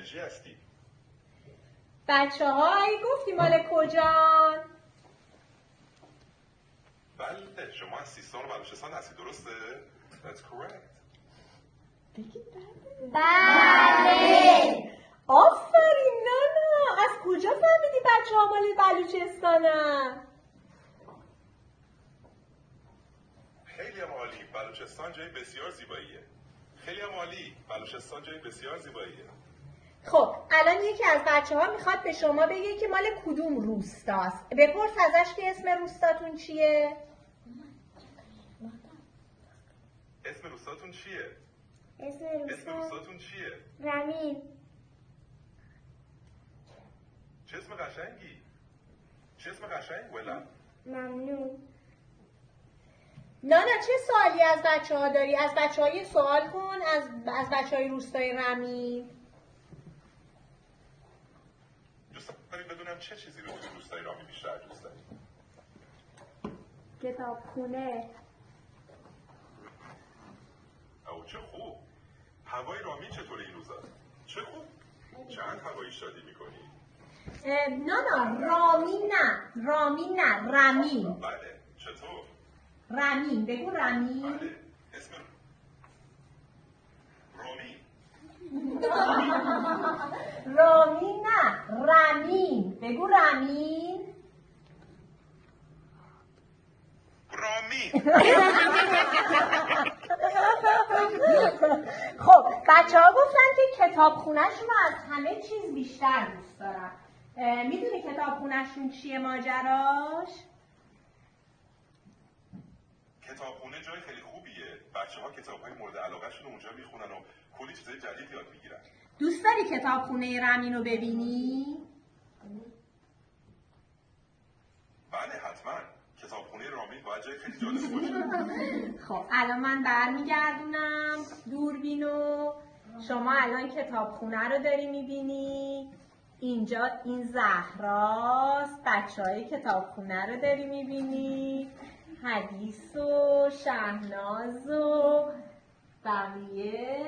انرژی هستی. بچه ها ای گفتی مال کجان؟ بله شما از سیستان و بلوچستان هستی درسته؟ That's correct. بله. آفرین نانا. از کجا فهمیدی بچه ها مال بلوچستانن؟ خیلی هم عالی. بلوچستان جای بسیار زیباییه. خیلی هم عالی. بلوچستان جای بسیار زیباییه. خب الان یکی از بچه ها میخواد به شما بگه که مال کدوم روستاست. بپرس ازش که اسم روستاتون چیه؟ اسم روستاتون چیه؟ اسم روستاتون چیه؟ رمین. چه اسم قشنگی؟ چه اسم قشنگ ولم؟ ممنون. نانا چه سوالی از بچه ها داری؟ از بچه های سوال کن از بچه های روستای رمین. دوست داریم بدونم چه چیزی رو توی روستای رامین بیشتر دوست داری؟ کتابخونه. او چه خوب. هوای رامین چطوره این روزا؟ چه خوب. چند هوایی شادی میکنی؟ نه رامین نه رمین. بله چطور؟ رمین بگو رمین. بله اسم رامین. رامین نه رمین بگو رمین. رامین. خب بچه ها گفتن که کتابخونه‌شون رو از همه چیز بیشتر دوست دارن. میدونی کتابخونه‌شون چیه ماجراش؟ کتابخونه جای خیلی خوبیه. بچه‌ها کتاب‌های مورد علاقه‌شون رو اونجا میخونن و کلی چیزای جدید یاد میگیرن. دوست داری کتابخونه رمین رو ببینی؟ بله حتما. کتابخونه رامین باید جای خیلی جالب باشه. خب الان من برمیگردونم دوربینو. شما الان کتابخونه رو داری میبینی. اینجا این زهراست. بچه‌های کتابخونه رو داری میبینی. حدیث و شهناز و بقیه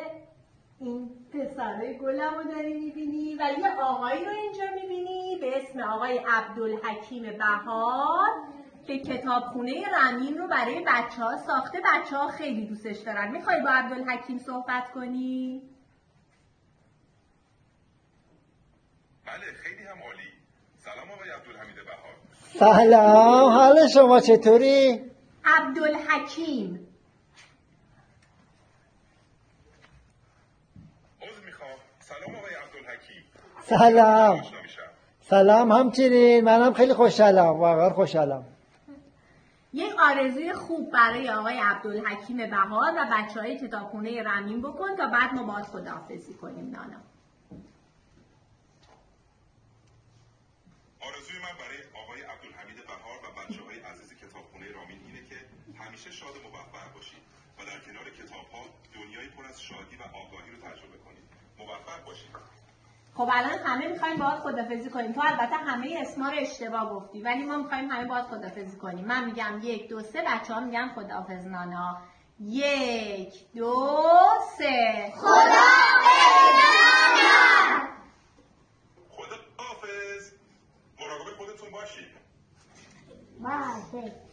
این پسرای گلم رو داری میبینی و یه آقایی رو اینجا میبینی به اسم آقای عبدالحکیم بهار که کتابخونه رمین رو برای بچه ها ساخته. بچه ها خیلی دوستش دارن. میخوای با عبدالحکیم صحبت کنی؟ بله خیلی هم عالی. سلام آقای عبدالحمید بهار. سلام، حال شما چطوری؟ عبدالحکیم. عذر میخوام. سلام آقای عبدالحکیم. سلام. آشنا میشم. سلام همچنین، منم خیلی خوشحالم، واقعا خوشحالم. یک آرزوی خوب برای آقای عبدالحکیم بهار و بچه‌های کتابخونه رمین بکن تا بعد ما باهات خداحافظی کنیم نانا. آرزوی من برای آقای عبدالحمید بهار و بچه‌های عزیز کتابخونه رامین اینه که همیشه شاد و موفق باشید و در کنار کتاب‌ها دنیایی پر از شادی و آگاهی رو تجربه کنید. موفق باشید. خب الان همه میخوایم باهات خداحافظی کنیم. تو البته همه اسما رو اشتباه گفتی ولی ما میخوایم همه باهات خداحافظی کنیم. من میگم 1 2 3 بچه‌ها میگن خداحافظ نانا. 1 2 3 خداحافظ نانا. خداحافظ. مراقب خودتون باشید. بله.